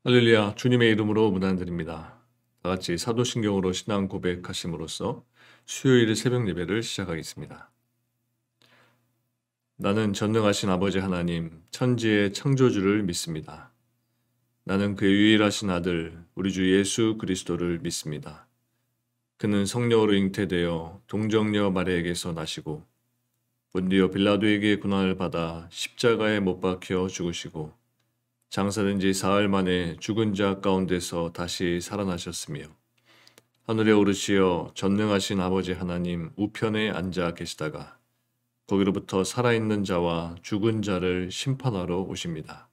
할렐루야, 주님의 이름으로 문안드립니다. 다 같이 사도신경으로 신앙 고백하심으로써 수요일 새벽 예배를 시작하겠습니다. 나는 전능하신 아버지 하나님, 천지의 창조주를 믿습니다. 나는 그의 유일하신 아들, 우리 주 예수 그리스도를 믿습니다. 그는 성령으로 잉태되어 동정녀 마리아에게서 나시고 본디오 빌라도에게 고난을 받아 십자가에 못 박혀 죽으시고 장사된 지 사흘 만에 죽은 자 가운데서 다시 살아나셨으며 하늘에 오르시어 전능하신 아버지 하나님 우편에 앉아 계시다가 거기로부터 살아있는 자와 죽은 자를 심판하러 오십니다.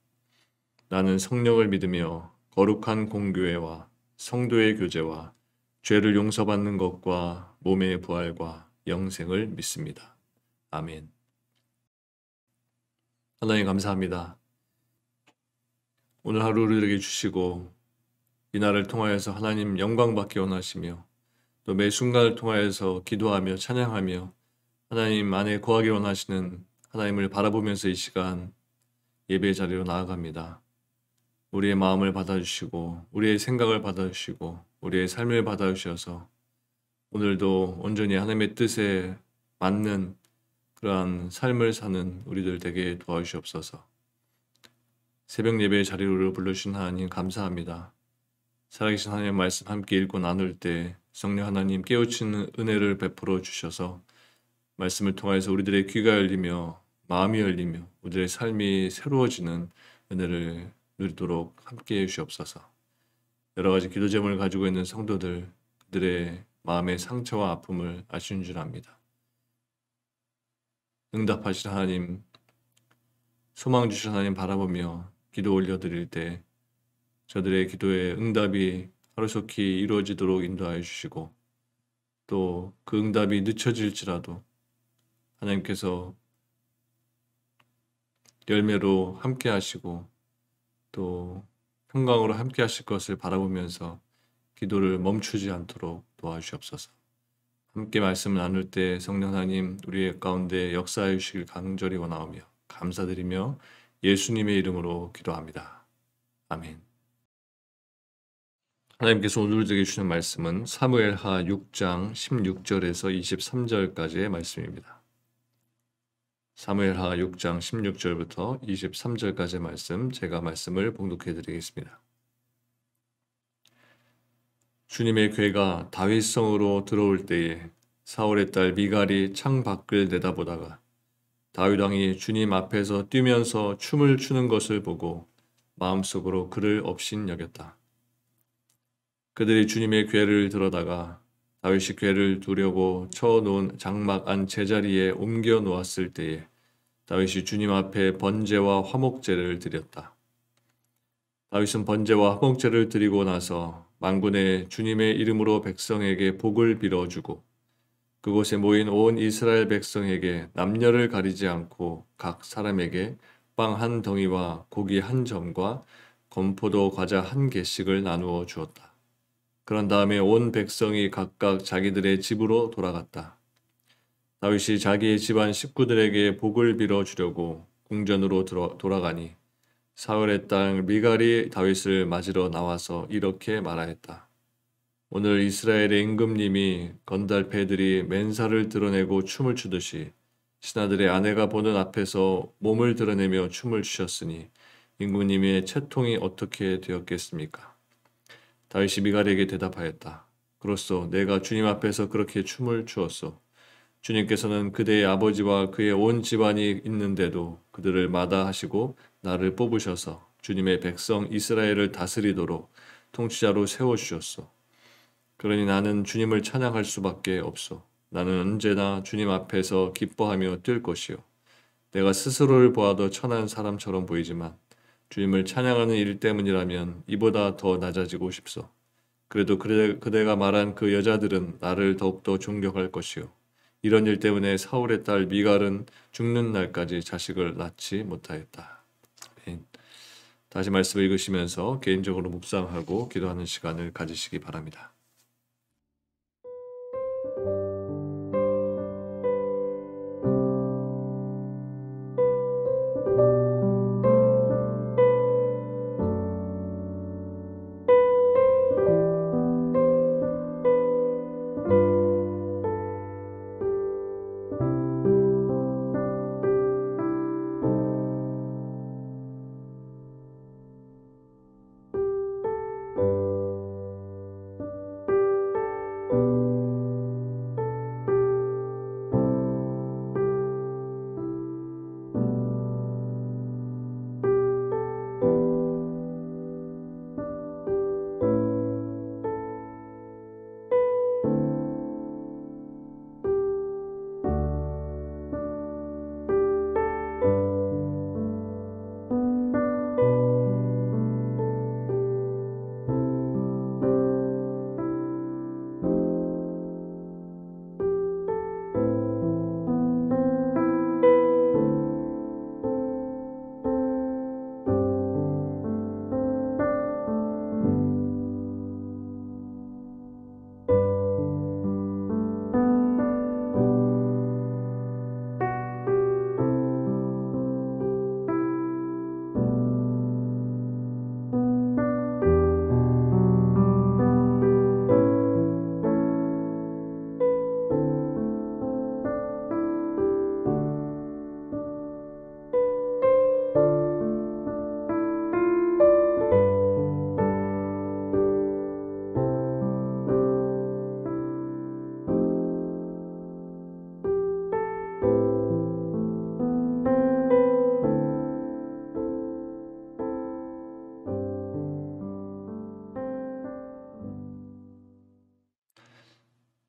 나는 성령을 믿으며 거룩한 공교회와 성도의 교제와 죄를 용서받는 것과 몸의 부활과 영생을 믿습니다. 아멘. 하나님 감사합니다. 오늘 하루 우리에게 주시고 이 날을 통하여서 하나님 영광 받기 원하시며 또 매 순간을 통하여서 기도하며 찬양하며 하나님 안에 거하기 원하시는 하나님을 바라보면서 이 시간 예배 자리로 나아갑니다. 우리의 마음을 받아주시고 우리의 생각을 받아주시고 우리의 삶을 받아주셔서 오늘도 온전히 하나님의 뜻에 맞는 그러한 삶을 사는 우리들 되게 도와주시옵소서. 새벽 예배의 자리로 불러주신 하나님 감사합니다. 살아계신 하나님의 말씀 함께 읽고 나눌 때 성령 하나님 깨우치는 은혜를 베풀어 주셔서 말씀을 통해서 우리들의 귀가 열리며 마음이 열리며 우리들의 삶이 새로워지는 은혜를 누리도록 함께 해 주시옵소서. 여러 가지 기도 제목을 가지고 있는 성도들 그들의 마음의 상처와 아픔을 아시는 줄 압니다. 응답하신 하나님, 소망 주신 하나님 바라보며 기도 올려드릴 때 저들의 기도의 응답이 하루속히 이루어지도록 인도하여 주시고 또 그 응답이 늦춰질지라도 하나님께서 열매로 함께 하시고 또 평강으로 함께 하실 것을 바라보면서 기도를 멈추지 않도록 도와주시옵소서. 함께 말씀을 나눌 때 성령 하나님 우리의 가운데 역사해 주시길 간절히 원하오며 감사드리며 예수님의 이름으로 기도합니다. 아멘. 하나님께서 오늘 우리에게 주시는 말씀은 사무엘하 6장 16절에서 23절까지의 말씀입니다. 사무엘하 6장 16절부터 23절까지의 말씀, 제가 말씀을 봉독해 드리겠습니다. 주님의 궤가 다윗성으로 들어올 때에 사울의 딸 미갈이 창 밖을 내다보다가 다윗 왕이 주님 앞에서 뛰면서 춤을 추는 것을 보고 마음속으로 그를 업신여겼다. 그들이 주님의 궤를 들어다가 다윗이 궤를 두려고 쳐놓은 장막 안 제자리에 옮겨 놓았을 때에 다윗이 주님 앞에 번제와 화목제를 드렸다. 다윗은 번제와 화목제를 드리고 나서 만군의 주님의 이름으로 백성에게 복을 빌어주고 그곳에 모인 온 이스라엘 백성에게 남녀를 가리지 않고 각 사람에게 빵 한 덩이와 고기 한 점과 건포도 과자 한 개씩을 나누어 주었다. 그런 다음에 온 백성이 각각 자기들의 집으로 돌아갔다. 다윗이 자기의 집안 식구들에게 복을 빌어주려고 궁전으로 돌아가니 사울의 딸 미갈이 다윗을 맞으러 나와서 이렇게 말하였다. 오늘 이스라엘의 임금님이 건달패들이 맨살을 드러내고 춤을 추듯이 신하들의 아내가 보는 앞에서 몸을 드러내며 춤을 추셨으니 임금님의 채통이 어떻게 되었겠습니까? 다윗이 미갈에게 대답하였다. 그로써 내가 주님 앞에서 그렇게 춤을 추었소. 주님께서는 그대의 아버지와 그의 온 집안이 있는데도 그들을 마다하시고 나를 뽑으셔서 주님의 백성 이스라엘을 다스리도록 통치자로 세워주셨소. 그러니 나는 주님을 찬양할 수밖에 없소. 나는 언제나 주님 앞에서 기뻐하며 뛸 것이요. 내가 스스로를 보아도 천한 사람처럼 보이지만 주님을 찬양하는 일 때문이라면 이보다 더 낮아지고 싶소. 그래도 그대가 말한 그 여자들은 나를 더욱더 존경할 것이요. 이런 일 때문에 사울의 딸 미갈은 죽는 날까지 자식을 낳지 못하였다. 아멘. 다시 말씀을 읽으시면서 개인적으로 묵상하고 기도하는 시간을 가지시기 바랍니다.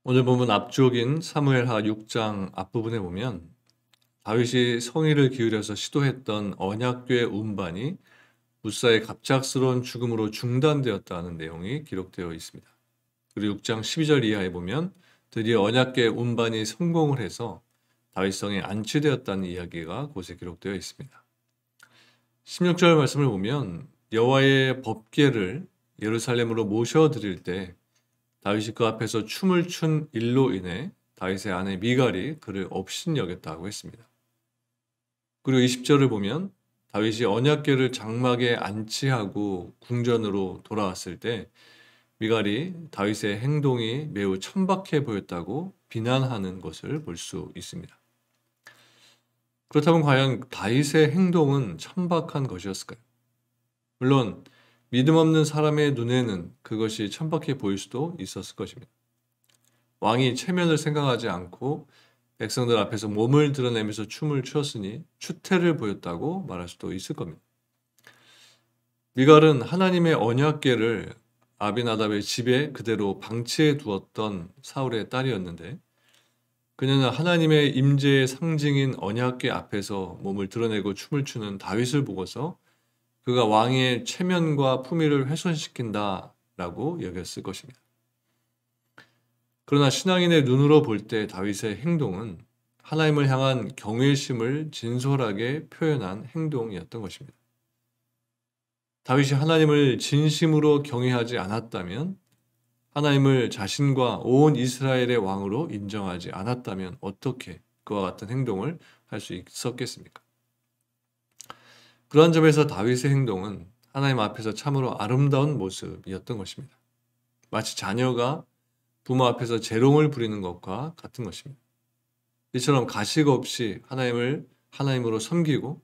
오늘 본문 앞쪽인 사무엘하 6장 앞부분에 보면 다윗이 성의를 기울여서 시도했던 언약궤 운반이 무사의 갑작스러운 죽음으로 중단되었다는 내용이 기록되어 있습니다. 그리고 6장 12절 이하에 보면 드디어 언약궤 운반이 성공을 해서 다윗성에 안치되었다는 이야기가 곳에 기록되어 있습니다. 16절 말씀을 보면 여호와의 법궤를 예루살렘으로 모셔드릴 때 다윗이 그 앞에서 춤을 춘 일로 인해 다윗의 아내 미갈이 그를 업신여겼다고 했습니다. 그리고 20절을 보면 다윗이 언약궤를 장막에 안치하고 궁전으로 돌아왔을 때 미갈이 다윗의 행동이 매우 천박해 보였다고 비난하는 것을 볼 수 있습니다. 그렇다면 과연 다윗의 행동은 천박한 것이었을까요? 물론 믿음 없는 사람의 눈에는 그것이 천박해 보일 수도 있었을 것입니다. 왕이 체면을 생각하지 않고 백성들 앞에서 몸을 드러내면서 춤을 추었으니 추태를 보였다고 말할 수도 있을 겁니다. 미갈은 하나님의 언약궤를 아비나답의 집에 그대로 방치해 두었던 사울의 딸이었는데 그녀는 하나님의 임재의 상징인 언약궤 앞에서 몸을 드러내고 춤을 추는 다윗을 보고서 그가 왕의 체면과 품위를 훼손시킨다라고 여겼을 것입니다. 그러나 신앙인의 눈으로 볼 때 다윗의 행동은 하나님을 향한 경외심을 진솔하게 표현한 행동이었던 것입니다. 다윗이 하나님을 진심으로 경외하지 않았다면, 하나님을 자신과 온 이스라엘의 왕으로 인정하지 않았다면 어떻게 그와 같은 행동을 할 수 있었겠습니까? 그러한 점에서 다윗의 행동은 하나님 앞에서 참으로 아름다운 모습이었던 것입니다. 마치 자녀가 부모 앞에서 재롱을 부리는 것과 같은 것입니다. 이처럼 가식 없이 하나님을 하나님으로 섬기고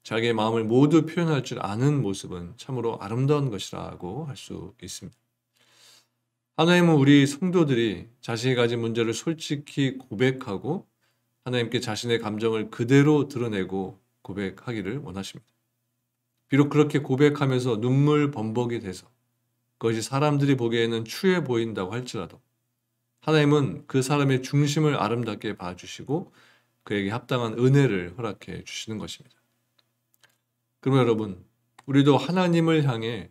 자기의 마음을 모두 표현할 줄 아는 모습은 참으로 아름다운 것이라고 할 수 있습니다. 하나님은 우리 성도들이 자신이 가진 문제를 솔직히 고백하고 하나님께 자신의 감정을 그대로 드러내고 고백하기를 원하십니다. 비록 그렇게 고백하면서 눈물 범벅이 돼서 그것이 사람들이 보기에는 추해 보인다고 할지라도 하나님은 그 사람의 중심을 아름답게 봐주시고 그에게 합당한 은혜를 허락해 주시는 것입니다. 그럼 여러분, 우리도 하나님을 향해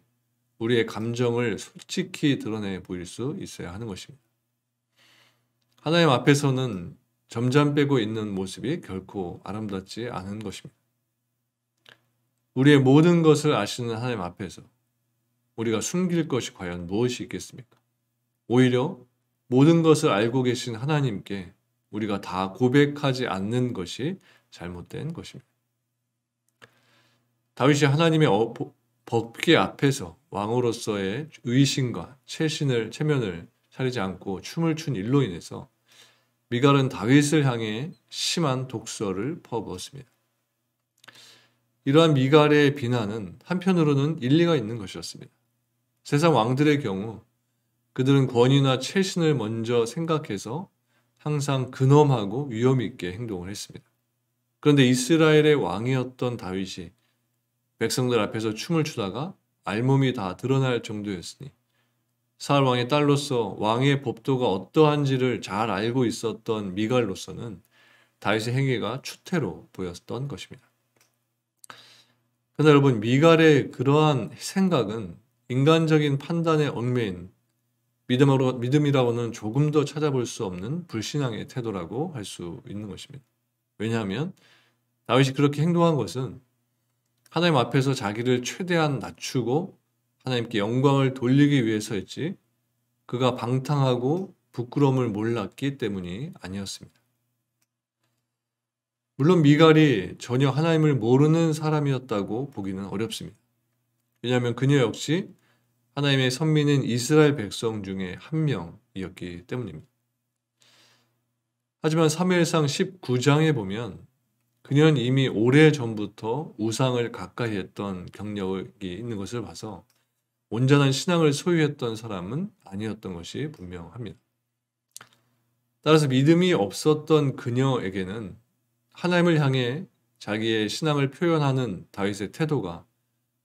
우리의 감정을 솔직히 드러내 보일 수 있어야 하는 것입니다. 하나님 앞에서는 점잖 빼고 있는 모습이 결코 아름답지 않은 것입니다. 우리의 모든 것을 아시는 하나님 앞에서 우리가 숨길 것이 과연 무엇이 있겠습니까? 오히려 모든 것을 알고 계신 하나님께 우리가 다 고백하지 않는 것이 잘못된 것입니다. 다윗이 하나님의 법궤 앞에서 왕으로서의 의신과 체면을 차리지 않고 춤을 춘 일로 인해서 미갈은 다윗을 향해 심한 독설을 퍼부었습니다. 이러한 미갈의 비난은 한편으로는 일리가 있는 것이었습니다. 세상 왕들의 경우 그들은 권위나 체신을 먼저 생각해서 항상 근엄하고 위험 있게 행동을 했습니다. 그런데 이스라엘의 왕이었던 다윗이 백성들 앞에서 춤을 추다가 알몸이 다 드러날 정도였으니 사울 왕의 딸로서 왕의 법도가 어떠한지를 잘 알고 있었던 미갈로서는 다윗의 행위가 추태로 보였던 것입니다. 그러나 여러분, 미갈의 그러한 생각은 인간적인 판단에 얽매인 믿음이라고는 조금 더 찾아볼 수 없는 불신앙의 태도라고 할 수 있는 것입니다. 왜냐하면 다윗이 그렇게 행동한 것은 하나님 앞에서 자기를 최대한 낮추고 하나님께 영광을 돌리기 위해서였지 그가 방탕하고 부끄러움을 몰랐기 때문이 아니었습니다. 물론 미갈이 전혀 하나님을 모르는 사람이었다고 보기는 어렵습니다. 왜냐하면 그녀 역시 하나님의 선민인 이스라엘 백성 중에 한 명이었기 때문입니다. 하지만 사무엘상 19장에 보면 그녀는 이미 오래전부터 우상을 가까이 했던 경력이 있는 것을 봐서 온전한 신앙을 소유했던 사람은 아니었던 것이 분명합니다. 따라서 믿음이 없었던 그녀에게는 하나님을 향해 자기의 신앙을 표현하는 다윗의 태도가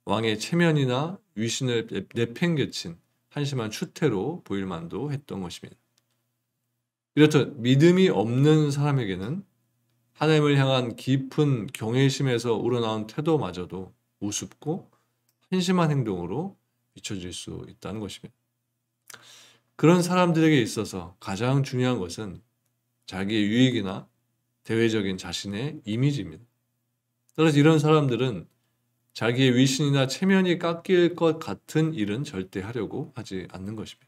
왕의 체면이나 위신을 내팽개친 한심한 추태로 보일 만도 했던 것입니다. 이렇듯 믿음이 없는 사람에게는 하나님을 향한 깊은 경외심에서 우러나온 태도마저도 우습고 한심한 행동으로 비춰질 수 있다는 것입니다. 그런 사람들에게 있어서 가장 중요한 것은 자기의 유익이나 대외적인 자신의 이미지입니다. 따라서 이런 사람들은 자기의 위신이나 체면이 깎일 것 같은 일은 절대 하려고 하지 않는 것입니다.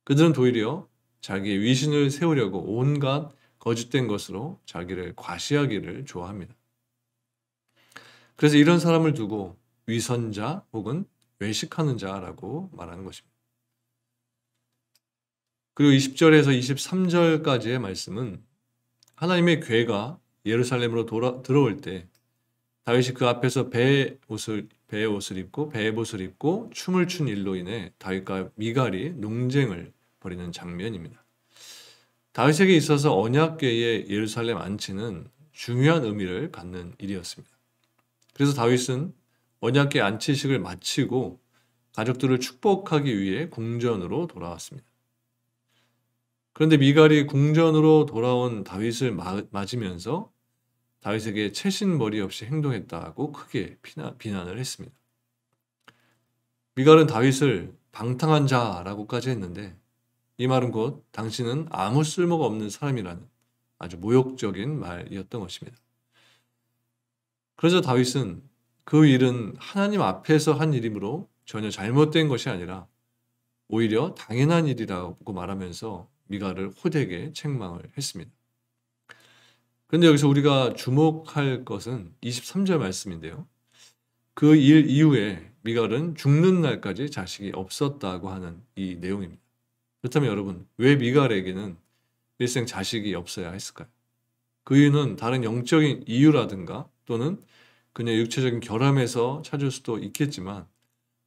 그들은 도리어 자기의 위신을 세우려고 온갖 거짓된 것으로 자기를 과시하기를 좋아합니다. 그래서 이런 사람을 두고 위선자 혹은 외식하는 자라고 말하는 것입니다. 그리고 20절에서 23절까지의 말씀은 하나님의 궤가 예루살렘으로 들어올 때 다윗이 그 앞에서 배의 옷을 입고 베옷을 입고 춤을 춘 일로 인해 다윗과 미갈이 논쟁을 벌이는 장면입니다. 다윗에게 있어서 언약궤의 예루살렘 안치는 중요한 의미를 갖는 일이었습니다. 그래서 다윗은 언약궤 안치식을 마치고 가족들을 축복하기 위해 궁전으로 돌아왔습니다. 그런데 미갈이 궁전으로 돌아온 다윗을 맞으면서 다윗에게 채신머리 없이 행동했다고 크게 비난을 했습니다. 미갈은 다윗을 방탕한 자라고까지 했는데 이 말은 곧 당신은 아무 쓸모가 없는 사람이라는 아주 모욕적인 말이었던 것입니다. 그래서 다윗은 그 일은 하나님 앞에서 한 일이므로 전혀 잘못된 것이 아니라 오히려 당연한 일이라고 말하면서 미갈을 호되게 책망을 했습니다. 그런데 여기서 우리가 주목할 것은 23절 말씀인데요. 그 일 이후에 미갈은 죽는 날까지 자식이 없었다고 하는 이 내용입니다. 그렇다면 여러분, 왜 미갈에게는 일생 자식이 없어야 했을까요? 그 이유는 다른 영적인 이유라든가 또는 그녀의 육체적인 결함에서 찾을 수도 있겠지만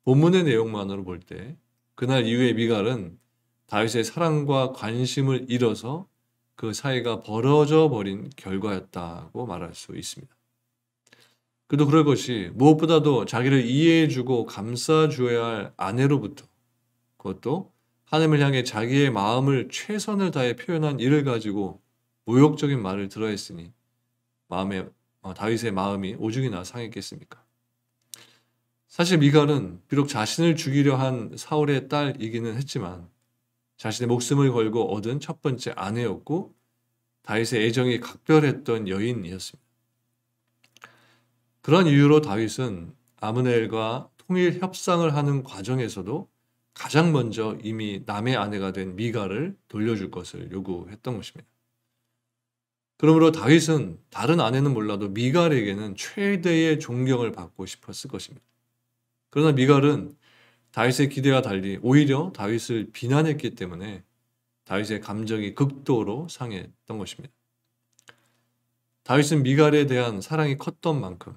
본문의 내용만으로 볼 때 그날 이후에 미갈은 다윗의 사랑과 관심을 잃어서 그 사이가 벌어져 버린 결과였다고 말할 수 있습니다. 그도 그럴 것이 무엇보다도 자기를 이해해주고 감싸주어야 할 아내로부터 그것도 하나님을 향해 자기의 마음을 최선을 다해 표현한 일을 가지고 모욕적인 말을 들어야 했으니 다윗의 마음이 오죽이나 상했겠습니까? 사실 미갈은 비록 자신을 죽이려 한 사울의 딸이기는 했지만 자신의 목숨을 걸고 얻은 첫 번째 아내였고 다윗의 애정이 각별했던 여인이었습니다. 그런 이유로 다윗은 아므넬과 통일 협상을 하는 과정에서도 가장 먼저 이미 남의 아내가 된 미갈을 돌려줄 것을 요구했던 것입니다. 그러므로 다윗은 다른 아내는 몰라도 미갈에게는 최대의 존경을 받고 싶었을 것입니다. 그러나 미갈은 다윗의 기대와 달리 오히려 다윗을 비난했기 때문에 다윗의 감정이 극도로 상했던 것입니다. 다윗은 미갈에 대한 사랑이 컸던 만큼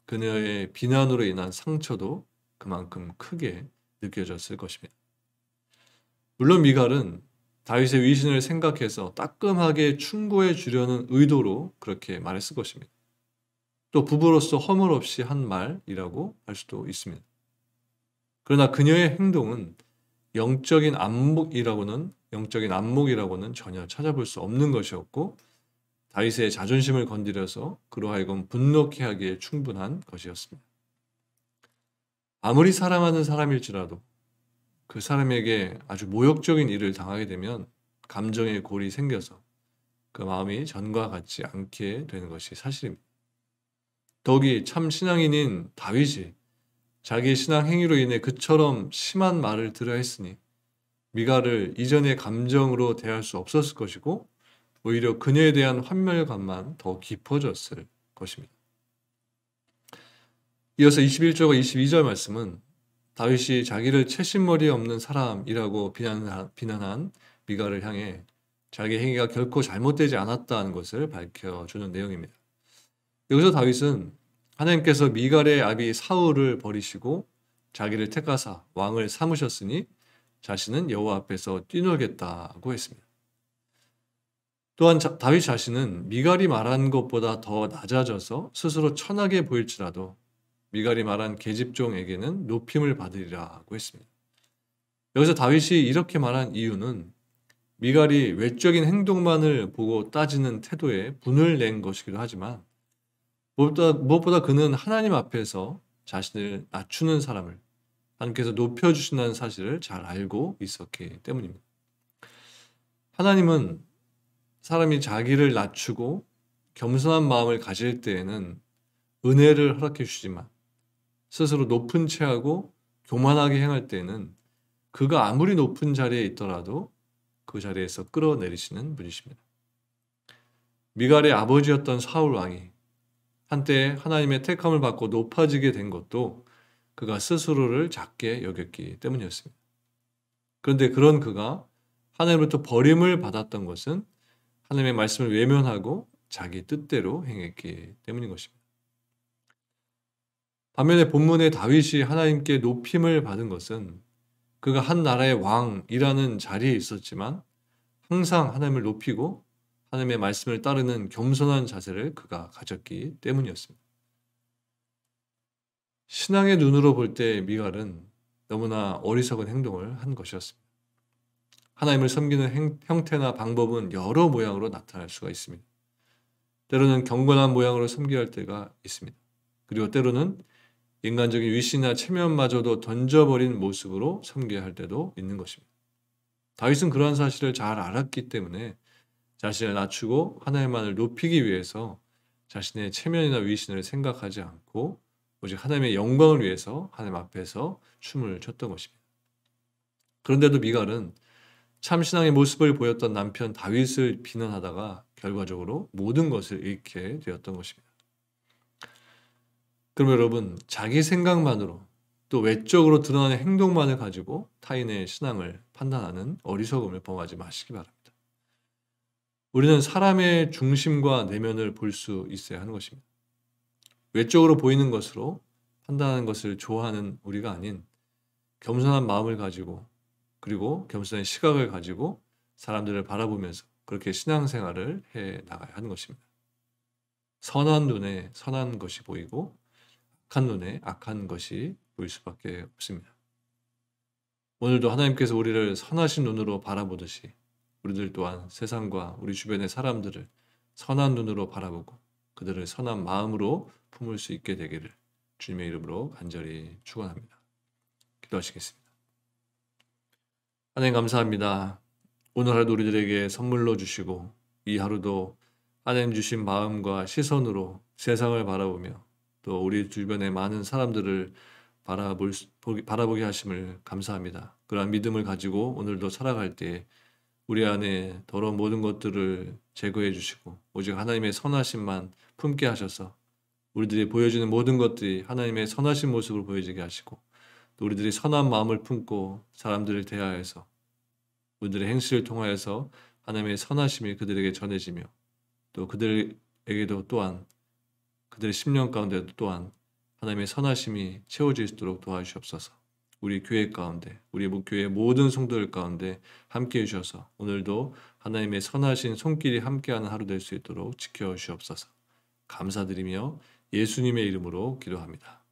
그녀의 비난으로 인한 상처도 그만큼 크게 느껴졌을 것입니다. 물론 미갈은 다윗의 위신을 생각해서 따끔하게 충고해 주려는 의도로 그렇게 말했을 것입니다. 또 부부로서 허물 없이 한 말이라고 할 수도 있습니다. 그러나 그녀의 행동은 영적인 안목이라고는 전혀 찾아볼 수 없는 것이었고 다윗의 자존심을 건드려서 그로 하여금 분노케 하기에 충분한 것이었습니다. 아무리 사랑하는 사람일지라도 그 사람에게 아주 모욕적인 일을 당하게 되면 감정의 골이 생겨서 그 마음이 전과 같지 않게 되는 것이 사실입니다. 더욱이 참 신앙인인 다윗이 자기의 신앙 행위로 인해 그처럼 심한 말을 들어야 했으니 미갈을 이전의 감정으로 대할 수 없었을 것이고 오히려 그녀에 대한 환멸감만 더 깊어졌을 것입니다. 이어서 21절과 22절 말씀은 다윗이 자기를 채신머리 없는 사람이라고 비난한 미갈을 향해 자기 행위가 결코 잘못되지 않았다는 것을 밝혀주는 내용입니다. 여기서 다윗은 하나님께서 미갈의 아비 사울을 버리시고 자기를 택하사 왕을 삼으셨으니 자신은 여호와 앞에서 뛰놀겠다고 했습니다. 또한 다윗 자신은 미갈이 말한 것보다 더 낮아져서 스스로 천하게 보일지라도 미갈이 말한 계집종에게는 높임을 받으리라고 했습니다. 여기서 다윗이 이렇게 말한 이유는 미갈이 외적인 행동만을 보고 따지는 태도에 분을 낸 것이기도 하지만 무엇보다 그는 하나님 앞에서 자신을 낮추는 사람을 하나님께서 높여주신다는 사실을 잘 알고 있었기 때문입니다. 하나님은 사람이 자기를 낮추고 겸손한 마음을 가질 때에는 은혜를 허락해 주시지만 스스로 높은 체하고 교만하게 행할 때에는 그가 아무리 높은 자리에 있더라도 그 자리에서 끌어내리시는 분이십니다. 미갈의 아버지였던 사울 왕이 한때 하나님의 택함을 받고 높아지게 된 것도 그가 스스로를 작게 여겼기 때문이었습니다. 그런데 그런 그가 하나님으로부터 버림을 받았던 것은 하나님의 말씀을 외면하고 자기 뜻대로 행했기 때문인 것입니다. 반면에 본문의 다윗이 하나님께 높임을 받은 것은 그가 한 나라의 왕이라는 자리에 있었지만 항상 하나님을 높이고 하나님의 말씀을 따르는 겸손한 자세를 그가 가졌기 때문이었습니다. 신앙의 눈으로 볼 때 미갈은 너무나 어리석은 행동을 한 것이었습니다. 하나님을 섬기는 형태나 방법은 여러 모양으로 나타날 수가 있습니다. 때로는 경건한 모양으로 섬겨야 할 때가 있습니다. 그리고 때로는 인간적인 위신이나 체면마저도 던져버린 모습으로 섬겨야 할 때도 있는 것입니다. 다윗은 그러한 사실을 잘 알았기 때문에 자신을 낮추고 하나님만을 높이기 위해서 자신의 체면이나 위신을 생각하지 않고 오직 하나님의 영광을 위해서 하나님 앞에서 춤을 췄던 것입니다. 그런데도 미갈은 참신앙의 모습을 보였던 남편 다윗을 비난하다가 결과적으로 모든 것을 잃게 되었던 것입니다. 그럼 여러분, 자기 생각만으로 또 외적으로 드러나는 행동만을 가지고 타인의 신앙을 판단하는 어리석음을 범하지 마시기 바랍니다. 우리는 사람의 중심과 내면을 볼 수 있어야 하는 것입니다. 외적으로 보이는 것으로 판단하는 것을 좋아하는 우리가 아닌 겸손한 마음을 가지고 그리고 겸손한 시각을 가지고 사람들을 바라보면서 그렇게 신앙생활을 해 나가야 하는 것입니다. 선한 눈에 선한 것이 보이고 악한 눈에 악한 것이 보일 수밖에 없습니다. 오늘도 하나님께서 우리를 선하신 눈으로 바라보듯이 우리들 또한 세상과 우리 주변의 사람들을 선한 눈으로 바라보고 그들을 선한 마음으로 품을 수 있게 되기를 주님의 이름으로 간절히 축원합니다. 기도하시겠습니다. 하나님 감사합니다. 오늘 하루도 우리들에게 선물로 주시고 이 하루도 하나님 주신 마음과 시선으로 세상을 바라보며 또 우리 주변의 많은 사람들을 바라보게 하심을 감사합니다. 그러한 믿음을 가지고 오늘도 살아갈 때 우리 안에 더러운 모든 것들을 제거해 주시고 오직 하나님의 선하심만 품게 하셔서 우리들이 보여지는 모든 것들이 하나님의 선하신 모습을 보여지게 하시고 또 우리들이 선한 마음을 품고 사람들을 대하여서 우리들의 행실을 통하여서 하나님의 선하심이 그들에게 전해지며 또 그들에게도 또한 그들의 심령 가운데도 또한 하나님의 선하심이 채워질 수 있도록 도와주시옵소서. 우리 교회 가운데 우리 목교회 모든 성도들 가운데 함께해 주셔서 오늘도 하나님의 선하신 손길이 함께하는 하루 될 수 있도록 지켜주시옵소서. 감사드리며 예수님의 이름으로 기도합니다.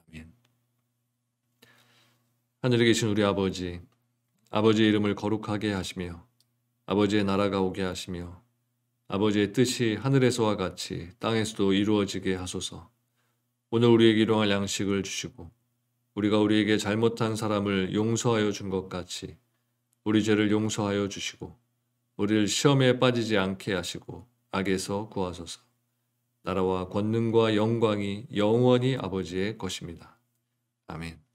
아멘. 하늘에 계신 우리 아버지, 아버지의 이름을 거룩하게 하시며 아버지의 나라가 오게 하시며 아버지의 뜻이 하늘에서와 같이 땅에서도 이루어지게 하소서. 오늘 우리에게 일용할 양식을 주시고 우리가 우리에게 잘못한 사람을 용서하여 준 것 같이 우리 죄를 용서하여 주시고 우리를 시험에 빠지지 않게 하시고 악에서 구하소서. 나라와 권능과 영광이 영원히 아버지의 것입니다. 아멘.